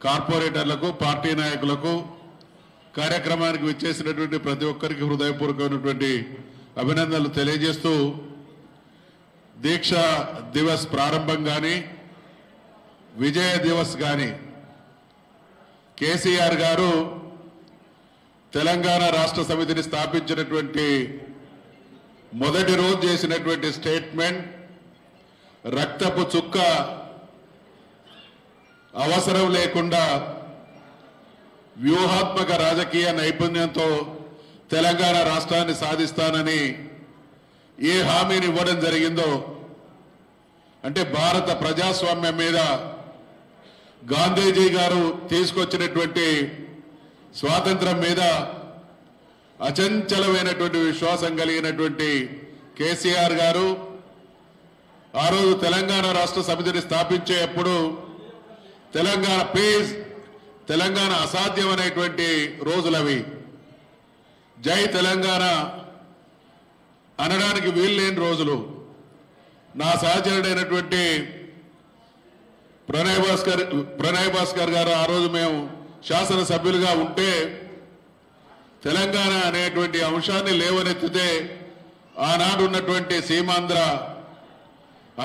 కార్పొరేటర్లకు party నాయకులకు కార్యక్రమానికి విచ్చేసినటువంటి ప్రతి ఒక్కరికి హృదయపూర్వకమైనటువంటి అభినందనలు తెలియజేస్తూ దీక్ష దివస్ ప్రారంభం కానీ విజయ దివస్ కానీ కేసీఆర్ గారు తెలంగాణ రాష్ట్ర సమితిని స్థాపించినటువంటి మొదటి రోజు చేసినటువంటి స్టేట్మెంట్ రక్తపు చుక్క అవసరం లేకుండా వ్యూహాత్మక రాజకీయ నైపుణ్యంతో తెలంగాణ రాష్ట్రాన్ని సాధిస్తానని ఏ హామీని ఇవ్వడం జరిగిందో అంటే భారత ప్రజాస్వామ్యం మీద గాంధీజీ గారు తీసుకొచ్చినటువంటి స్వాతంత్రం మీద అచంచలమైనటువంటి విశ్వాసం కలిగినటువంటి కేసీఆర్ గారు ఆ రోజు తెలంగాణ రాష్ట్ర సమితిని స్థాపించేటప్పుడు తెలంగాణ అసాధ్యమైనటువంటి రోజులవి జై తెలంగాణ అనడానికి వీల్లేని రోజులు నా సహచరుడైనటువంటి ప్రణయ్ భాస్కర్ గారు ఆ రోజు మేము శాసనసభ్యులుగా ఉంటే తెలంగాణ అనేటువంటి అంశాన్ని లేవనెత్తితే ఆనాడు ఉన్నటువంటి సీమాంధ్ర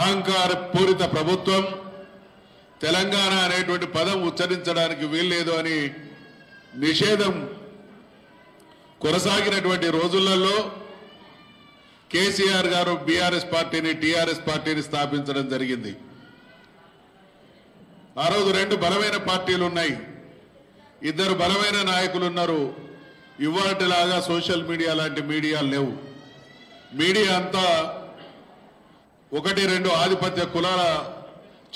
అహంకార పూరిత ప్రభుత్వం తెలంగాణ అనేటువంటి పదం ఉచ్చరించడానికి వీల్లేదు అని నిషేధం కొనసాగినటువంటి రోజులలో కేసీఆర్ గారు బీఆర్ఎస్ పార్టీని టీఆర్ఎస్ పార్టీని స్థాపించడం జరిగింది. ఆ రోజు రెండు బలమైన పార్టీలు ఉన్నాయి, ఇద్దరు బలమైన నాయకులు ఉన్నారు. ఇవాటిలాగా సోషల్ మీడియా లాంటి మీడియాలు లేవు. మీడియా అంతా ఒకటి రెండు ఆధిపత్య కులాల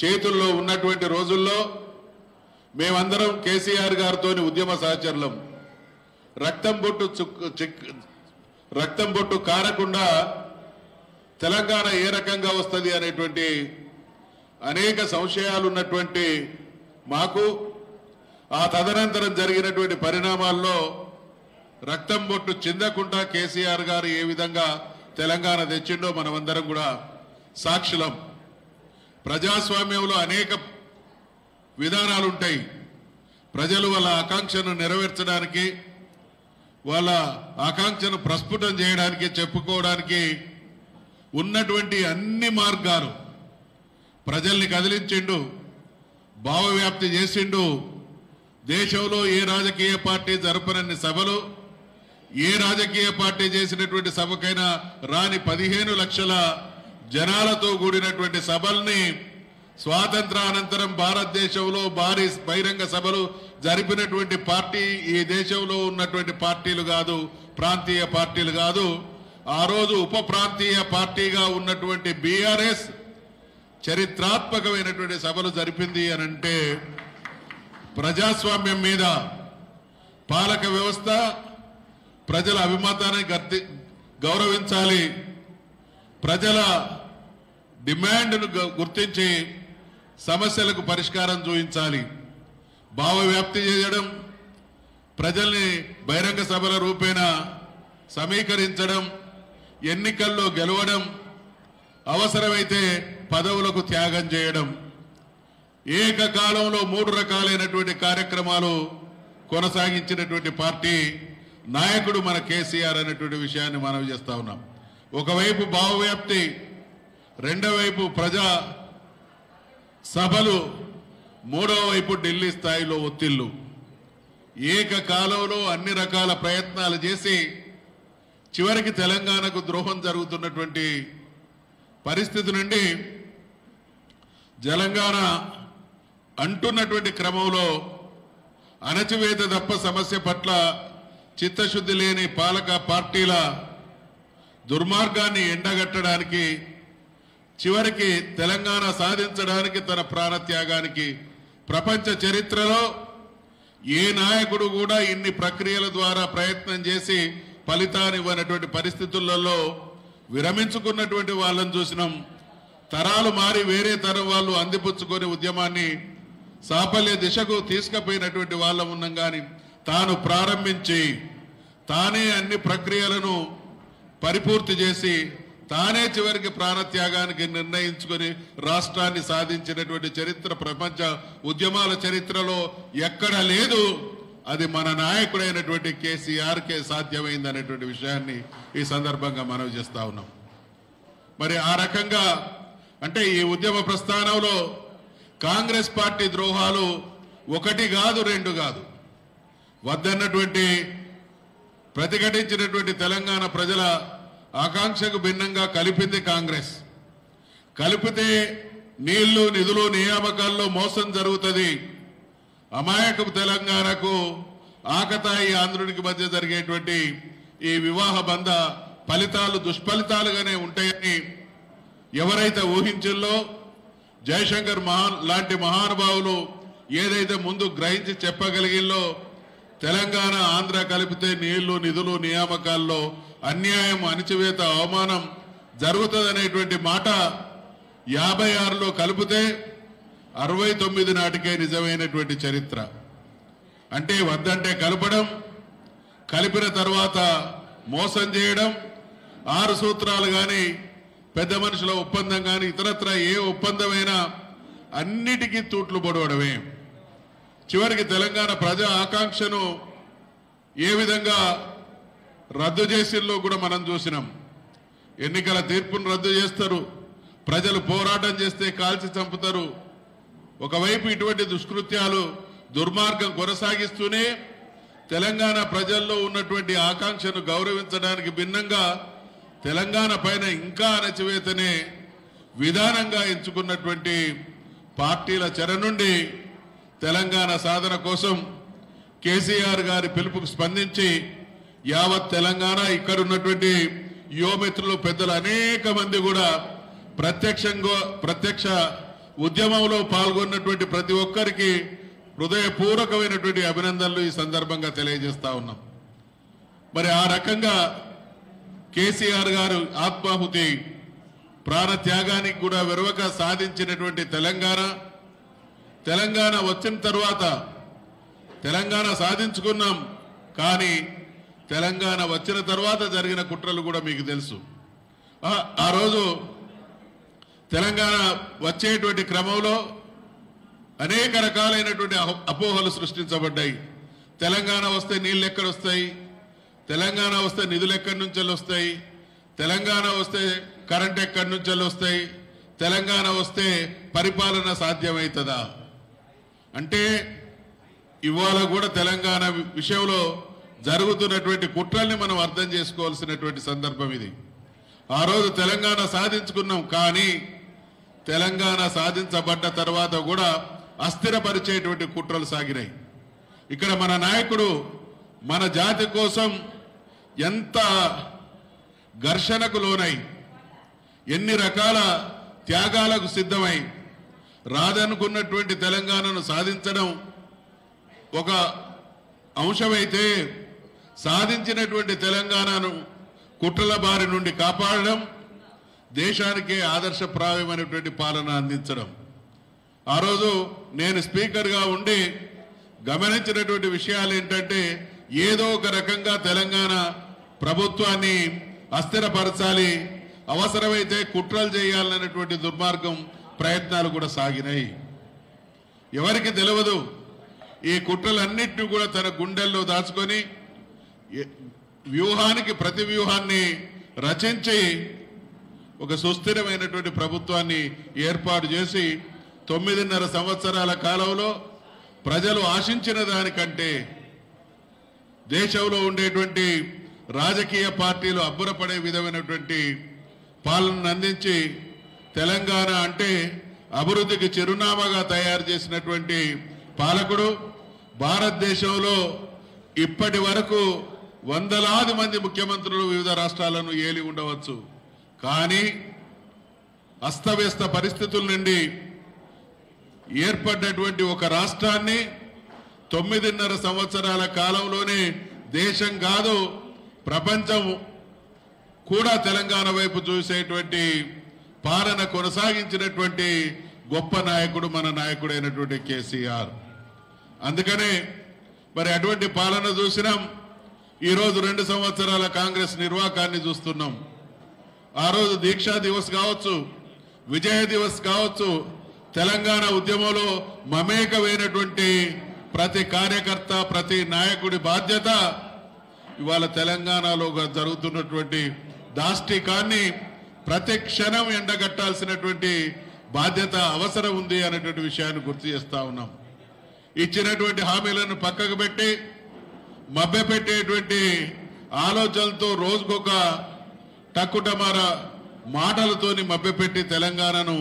చేతుల్లో ఉన్నటువంటి రోజుల్లో మేమందరం కేసీఆర్ గారితో ఉద్యమ సహచరులం. రక్తం బొట్టు కారకుండా తెలంగాణ ఏ రకంగా వస్తుంది అనేటువంటి అనేక సంశయాలు ఉన్నటువంటి మాకు ఆ తదనంతరం జరిగినటువంటి పరిణామాల్లో రక్తం బొట్టు చిందకుండా కేసీఆర్ గారు ఏ విధంగా తెలంగాణ తెచ్చిండో మనమందరం కూడా సాక్షులం. ప్రజాస్వామ్యంలో అనేక విధానాలు ఉంటాయి. ప్రజలు వాళ్ళ ఆకాంక్షను నెరవేర్చడానికి వాళ్ళ ఆకాంక్షను ప్రస్ఫుటం చేయడానికి చెప్పుకోవడానికి ఉన్నటువంటి అన్ని మార్గాలు ప్రజల్ని కదిలించిండు, భావవ్యాప్తి చేసిండు. దేశంలో ఏ రాజకీయ పార్టీ జరపనన్ని సభలు, ఏ రాజకీయ పార్టీ చేసినటువంటి సభకైనా రాని 15 లక్షల జనాలతో కూడినటువంటి సభల్ని స్వాతంత్రానంతరం భారతదేశంలో భారీ బహిరంగ సభలు జరిపినటువంటి పార్టీ ఈ దేశంలో ఉన్నటువంటి పార్టీలు కాదు, ప్రాంతీయ పార్టీలు కాదు. ఆ రోజు ఉప ప్రాంతీయ పార్టీగా ఉన్నటువంటి బీఆర్ఎస్ చరిత్రాత్మకమైనటువంటి సభలు జరిపింది అని అంటే ప్రజాస్వామ్యం మీద పాలక వ్యవస్థ ప్రజల అభిమతాన్ని గౌరవించాలి, ప్రజల డిమాండ్ను గుర్తించి సమస్యలకు పరిష్కారం చూపించాలి, భావవ్యాప్తి చేయడం, ప్రజల్ని బహిరంగ సభల రూపేణ సమీకరించడం, ఎన్నికల్లో గెలవడం, అవసరమైతే పదవులకు త్యాగం చేయడం, ఏకకాలంలో 3 రకాలైనటువంటి కార్యక్రమాలు కొనసాగించినటువంటి పార్టీ నాయకుడు మన కేసీఆర్ అనేటువంటి విషయాన్ని మనవి చేస్తా ఉన్నాం. ఒకవైపు భావవ్యాప్తి, రెండో వైపు ప్రజా సభలు, మూడో వైపు ఢిల్లీ స్థాయిలో ఒత్తిళ్లు. ఏకకాలంలో అన్ని రకాల ప్రయత్నాలు చేసి చివరికి తెలంగాణకు ద్రోహం జరుగుతున్నటువంటి పరిస్థితి నుండి తెలంగాణ అంటున్నటువంటి క్రమంలో అణచివేత తప్ప సమస్య పట్ల చిత్తశుద్ధి లేని పాలక పార్టీల దుర్మార్గాన్ని ఎండగట్టడానికి, చివరికి తెలంగాణ సాధించడానికి తన ప్రాణత్యాగానికి ప్రపంచ చరిత్రలో ఏ నాయకుడు కూడా ఇన్ని ప్రక్రియల ద్వారా ప్రయత్నం చేసి ఫలితాన్ని ఇవ్వనటువంటి పరిస్థితులలో విరమించుకున్నటువంటి వాళ్ళని చూసినాం. తరాలు మారి వేరే తరం వాళ్ళు అందిపుచ్చుకొని ఉద్యమాన్ని సాఫల్య దిశకు తీసుకుపోయినటువంటి వాళ్ళం ఉన్నాం. కానీ తాను ప్రారంభించి తానే అన్ని ప్రక్రియలను పరిపూర్తి చేసి తానే చివరికి ప్రాణత్యాగానికి నిర్ణయించుకొని రాష్ట్రాన్ని సాధించినటువంటి చరిత్ర ప్రపంచ ఉద్యమాల చరిత్రలో ఎక్కడ లేదు. అది మన నాయకుడైనటువంటి కేసీఆర్కే సాధ్యమైందనేటువంటి విషయాన్ని ఈ సందర్భంగా మనవి చేస్తా ఉన్నాం. మరి ఆ రకంగా అంటే ఈ ఉద్యమ ప్రస్థానంలో కాంగ్రెస్ పార్టీ ద్రోహాలు ఒకటి కాదు, రెండు కాదు. వద్దన్నటువంటి ప్రతిఘటించినటువంటి తెలంగాణ ప్రజల ఆకాంక్షకు భిన్నంగా కలిపింది కాంగ్రెస్. కలిపితే నీళ్లు నిధులు నియామకాల్లో మోసం జరుగుతుంది. అమాయకపు తెలంగాణకు ఆకతాయి ఆంధ్రునికి మధ్య జరిగేటువంటి ఈ వివాహ బంధ ఫలితాలు దుష్ఫలితాలుగానే ఉంటాయని ఎవరైతే ఊహించిల్లో జయశంకర్ లాంటి మహానుభావులు ఏదైతే ముందు గ్రహించి చెప్పగలిగిల్లో తెలంగాణ ఆంధ్ర కలిపితే నీళ్లు నిధులు నియామకాల్లో అన్యాయం అణిచివేత అవమానం జరుగుతుందనేటువంటి మాట 56లో కలిపితే 69 నాటికే నిజమైనటువంటి చరిత్ర. అంటే వద్దంటే కలపడం, కలిపిన తర్వాత మోసం చేయడం, 6 సూత్రాలు కానీ పెద్ద మనుషుల ఒప్పందం కానీ ఇతరత్ర ఏ ఒప్పందమైనా అన్నిటికీ తూట్లు పొడవడమే. చివరికి తెలంగాణ ప్రజా ఆకాంక్షను ఏ విధంగా రద్దు చేసిల్లో కూడా మనం చూసినాం. ఎన్నికల తీర్పును రద్దు చేస్తారు, ప్రజలు పోరాటం చేస్తే కాల్చి చంపుతారు. ఒకవైపు ఇటువంటి దుష్కృత్యాలు దుర్మార్గం కొనసాగిస్తూనే తెలంగాణ ప్రజల్లో ఉన్నటువంటి ఆకాంక్షను గౌరవించడానికి భిన్నంగా తెలంగాణ పైన ఇంకా అణచివేతనే విధానంగా ఎంచుకున్నటువంటి పార్టీల చెర నుండి తెలంగాణ సాధన కోసం కేసీఆర్ గారి పిలుపుకు స్పందించి యావత్ తెలంగాణ ఇక్కడ ఉన్నటువంటి యువమిత్రులు పెద్దలు అనేక మంది కూడా ప్రత్యక్ష ఉద్యమంలో పాల్గొన్నటువంటి ప్రతి ఒక్కరికి హృదయపూర్వకమైనటువంటి అభినందనలు ఈ సందర్భంగా తెలియజేస్తా ఉన్నాం. మరి ఆ రకంగా కేసీఆర్ గారు ఆత్మాహుతి ప్రాణ త్యాగానికి కూడా విరవక సాధించినటువంటి తెలంగాణ వచ్చిన తర్వాత తెలంగాణ సాధించుకున్నాం. కానీ తెలంగాణ వచ్చిన తర్వాత జరిగిన కుట్రలు కూడా మీకు తెలుసు. ఆ రోజు తెలంగాణ వచ్చేటువంటి క్రమంలో అనేక రకాలైనటువంటి అపోహలు సృష్టించబడ్డాయి. తెలంగాణ వస్తే నీళ్ళు ఎక్కడొస్తాయి, తెలంగాణ వస్తే నిధులు ఎక్కడి నుంచి వస్తాయి, తెలంగాణ వస్తే కరెంట్ ఎక్కడి నుంచి వస్తాయి, తెలంగాణ వస్తే పరిపాలన సాధ్యమవుతుందా అంటే ఇవాళ కూడా తెలంగాణ విషయంలో జరుగుతున్నటువంటి కుట్రల్ని మనం అర్థం చేసుకోవాల్సినటువంటి సందర్భం ఇది. ఆ రోజు తెలంగాణ సాధించుకున్నాం, కానీ తెలంగాణ సాధించబడ్డ తర్వాత కూడా అస్థిరపరిచేటువంటి కుట్రలు సాగినాయి. ఇక్కడ మన నాయకుడు మన జాతి కోసం ఎంత ఘర్షణకు లోనై ఎన్ని రకాల త్యాగాలకు సిద్ధమై రాదనుకున్నటువంటి తెలంగాణను సాధించడం ఒక అంశమైతే, సాధించినటువంటి తెలంగాణను కుట్రల బారి నుండి కాపాడడం, దేశానికే ఆదర్శప్రాయమైనటువంటి పాలన అందించడం. ఆ రోజు నేను స్పీకర్గా ఉండి గమనించినటువంటి విషయాలు ఏంటంటే, ఏదో ఒక రకంగా తెలంగాణ ప్రభుత్వాన్ని అస్థిరపరచాలి, అవసరమైతే కుట్రలు చేయాలనేటువంటి దుర్మార్గం ప్రయత్నాలు కూడా సాగినాయి. ఎవరికి తెలియదు ఈ కుట్రలన్నింటినీ కూడా తన గుండెల్లో దాచుకొని వ్యూహానికి ప్రతి వ్యూహాన్ని రచించి ఒక సుస్థిరమైనటువంటి ప్రభుత్వాన్ని ఏర్పాటు చేసి 9.5 సంవత్సరాల కాలంలో ప్రజలు ఆశించిన దానికంటే దేశంలో ఉండేటువంటి రాజకీయ పార్టీలు అబ్బురపడే విధమైనటువంటి పాలనను అందించి తెలంగాణ అంటే అభివృద్ధికి చిరునామాగా తయారు చేసినటువంటి పాలకుడు. భారతదేశంలో ఇప్పటి వరకు వందలాది మంది ముఖ్యమంత్రులు వివిధ రాష్ట్రాలను ఏలి ఉండవచ్చు, కానీ అస్తవ్యస్త పరిస్థితుల నుండి ఏర్పడ్డటువంటి ఒక రాష్ట్రాన్ని 9.5 సంవత్సరాల కాలంలోనే దేశం కాదు ప్రపంచం కూడా తెలంగాణ వైపు చూసేటువంటి పాలన కొనసాగించినటువంటి గొప్ప నాయకుడు మన నాయకుడైనటువంటి కేసీఆర్. అందుకనే మరి అటువంటి పాలన చూసినాం. ఈరోజు 2 సంవత్సరాల కాంగ్రెస్ నిర్వాకాన్ని చూస్తున్నాం. ఆ రోజు దీక్షా దివస్ కావచ్చు, విజయ దివస్ కావచ్చు, తెలంగాణ ఉద్యమంలో మమేకమైనటువంటి ప్రతి కార్యకర్త, ప్రతి నాయకుడి బాధ్యత ఇవాళ తెలంగాణలో జరుగుతున్నటువంటి దాష్టికాన్ని ప్రతి క్షణం ఎండగట్టాల్సినటువంటి బాధ్యత అవసరం ఉంది అనేటువంటి విషయాన్ని గుర్తు చేస్తా ఉన్నాం. ఇచ్చినటువంటి హామీలను పక్కకు పెట్టి మభ్యపెట్టేటువంటి ఆలోచనలతో రోజుకొక టక్కుటమార మాటలతోని మభ్యపెట్టి తెలంగాణను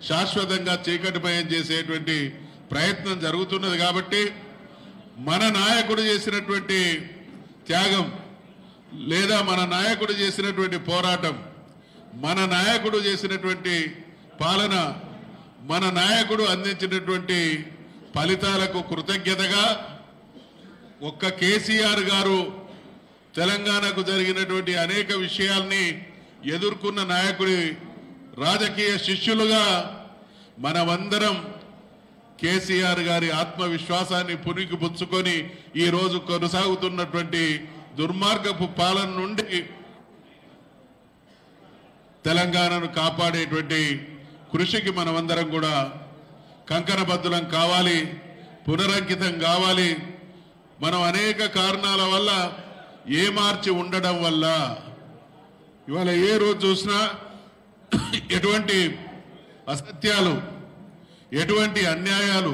శాశ్వతంగా చీకటిమయం చేసేటువంటి ప్రయత్నం జరుగుతున్నది. కాబట్టి మన నాయకుడు చేసినటువంటి త్యాగం లేదా మన నాయకుడు చేసినటువంటి పోరాటం, మన నాయకుడు చేసినటువంటి పాలన, మన నాయకుడు అందించినటువంటి ఫలితాలకు కృతజ్ఞతగా ఒక్క కేసీఆర్ గారు తెలంగాణకు జరిగినటువంటి అనేక విషయాల్ని ఎదుర్కొన్న నాయకుడి రాజకీయ శిష్యులుగా మనమందరం కేసీఆర్ గారి ఆత్మవిశ్వాసాన్ని పుణికిపుచ్చుకొని ఈ రోజు కొనసాగుతున్నటువంటి దుర్మార్గపు పాలన నుండి తెలంగాణను కాపాడేటువంటి కృషికి మనమందరం కూడా కంకణబద్ధులం కావాలి, పునరంకితం కావాలి. మనం అనేక కారణాల వల్ల ఏమార్చి ఉండడం వల్ల ఇవాళ ఏ రోజు చూసినా ఎటువంటి అసత్యాలు, ఎటువంటి అన్యాయాలు,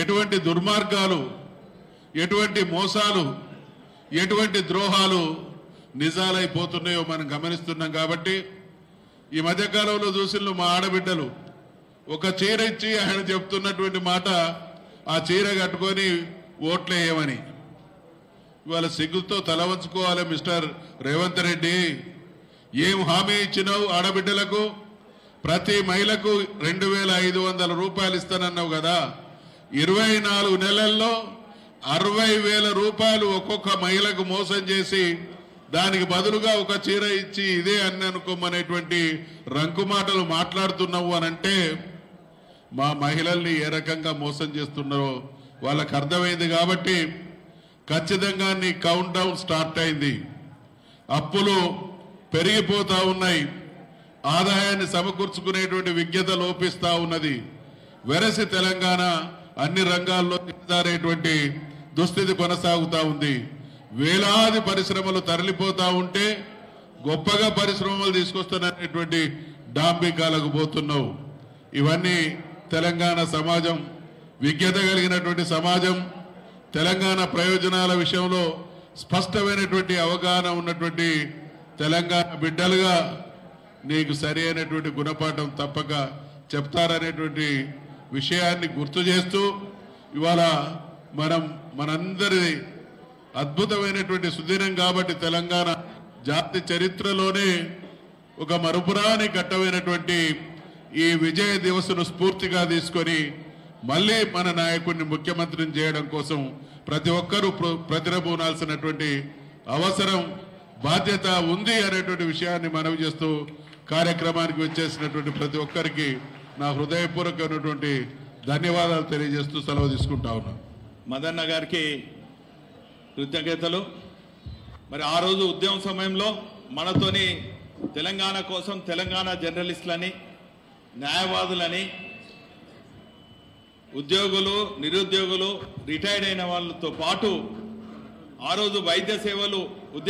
ఎటువంటి దుర్మార్గాలు, ఎటువంటి మోసాలు, ఎటువంటి ద్రోహాలు నిజాలైపోతున్నాయో మనం గమనిస్తున్నాం. కాబట్టి ఈ మధ్యకాలంలో చూసిన మా ఆడబిడ్డలు ఒక చీర ఇచ్చి ఆయన చెప్తున్నటువంటి మాట, ఆ చీర కట్టుకొని ఓట్లేయమని. ఇవాళ సిగ్గుతో తల వంచుకోవాలి. మిస్టర్ రేవంత్ రెడ్డి, ఏం హామీ ఇచ్చినావు ఆడబిడ్డలకు? ప్రతి మహిళకు 2,500 రూపాయలు ఇస్తానన్నావు కదా. 24 నెలల్లో 60,000 రూపాయలు ఒక్కొక్క మహిళకు మోసం చేసి దానికి బదులుగా ఒక చీర ఇచ్చి ఇదే అని అనుకోమనేటువంటి రంకు మాటలు మాట్లాడుతున్నావు అనంటే మా మహిళల్ని ఏ రకంగా మోసం చేస్తున్నారో వాళ్ళకు అర్థమైంది. కాబట్టి ఖచ్చితంగా నీ కౌంట్ డౌన్ స్టార్ట్ అయింది. అప్పులు పెరిగిపోతా ఉన్నాయి, ఆదాయాన్ని సమకూర్చుకునేటువంటి విజ్ఞత లోపిస్తా ఉన్నది. వెరసి తెలంగాణ అన్ని రంగాల్లో దిగజారేటువంటి దుస్థితి కొనసాగుతా ఉంది. వేలాది పరిశ్రమలు తరలిపోతా ఉంటే గొప్పగా పరిశ్రమలు తీసుకొస్తున్నటువంటి డాంబికాలకు పోతున్నావు. ఇవన్నీ తెలంగాణ సమాజం, విజ్ఞత కలిగినటువంటి సమాజం, తెలంగాణ ప్రయోజనాల విషయంలో స్పష్టమైనటువంటి అవగాహన ఉన్నటువంటి తెలంగాణ బిడ్డలుగా నీకు సరి అయినటువంటి గుణపాఠం తప్పక చెప్తారనేటువంటి విషయాన్ని గుర్తు చేస్తూ ఇవాళ మనందరి అద్భుతమైనటువంటి సుదినం కాబట్టి తెలంగాణ జాతి చరిత్రలోనే ఒక మరుపురాని ఘట్టమైనటువంటి ఈ విజయ దివస్ను స్ఫూర్తిగా తీసుకొని మళ్ళీ మన నాయకుడిని ముఖ్యమంత్రిని చేయడం కోసం ప్రతి ఒక్కరూ ప్రతిరబూనాల్సినటువంటి అవసరం, బాధ్యత ఉంది అనేటువంటి విషయాన్ని మనవి చేస్తూ కార్యక్రమానికి వచ్చేసినటువంటి ప్రతి ఒక్కరికి నా హృదయపూర్వకమైనటువంటి ధన్యవాదాలు తెలియజేస్తూ సెలవు తీసుకుంటా ఉన్నాను. మదన్న గారికి కృతజ్ఞతలు. మరి ఆ రోజు ఉద్యమ సమయంలో మనతోని తెలంగాణ కోసం తెలంగాణ జర్నలిస్టులని, న్యాయవాదులని, ఉద్యోగులు, నిరుద్యోగులు, రిటైర్డ్ అయిన వాళ్ళతో పాటు ఆ రోజు వైద్య సేవలు ఉద్యమ